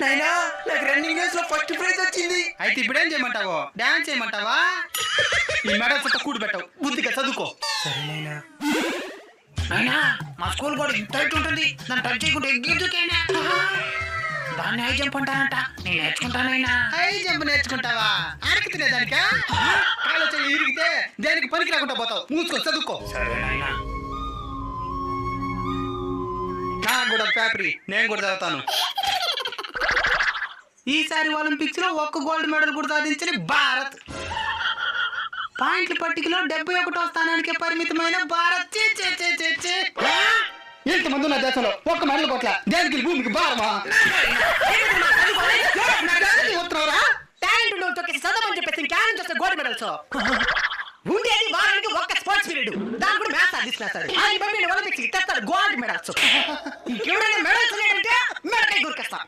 నాయనా నాకు running race లో ఫస్ట్ ప్రైజ్ వచ్చింది. అయితే ఇప్పుడేం చేయమంటావు? డాన్స్ చేయమంటావా? ఈ మెడల్ చుట్టూ కూడి పెట్టావు, బుద్ధిగా చదువుకో. సరే నాయనా. అయినా మా స్కూల్ కూడా ఇంత హైట్ ఉంటుంది, నన్ను టచ్ చేయకుండా ఎగ్గిద్దుకైనా దాన్ని హై జంప్ అంటానంట. నేను నేర్చుకుంటానైనా. High jump నేర్చుకుంటావా? అడగ తినేదానికా? కాలు చెయ్యి ఇరిగితే దేనికి పనికి రాకుండా పోతావు. మూసుకో, చదువుకో. సరేనైనా. నాకు కూడా పేపరీ, నేను కూడా చదువుతాను. ఈసారి ఒలింపిక్స్ లో ఒక్క గోల్డ్ మెడల్ కూడా సాధించిన భారత్. పాయింట్ల పట్టికలో 71వ స్థానానికి పరిమితమైన భారత్. ఎంతమంది ఉన్న దేశంలో ఒక్క మెడల్ కొట్ల, దేనికి భూమికి భారమా? టాలెంట్ తొక్కేసి చదవమని చెప్పేసి ఇంకేం చేస్తే గోల్డ్ మెడల్స్ ఉండేది వారానికి ఒక్క స్పోర్ట్స్ పీరియడ్, దాని కూడా మ్యాథ్స్ తీసుకున్నాడు. ఆయన ఒలింపిక్స్ తెస్తాడు గోల్డ్ మెడల్స్. ఇంకెవరైనా మెడల్స్ లేదంటే మెడకాయ గురికేస్తా.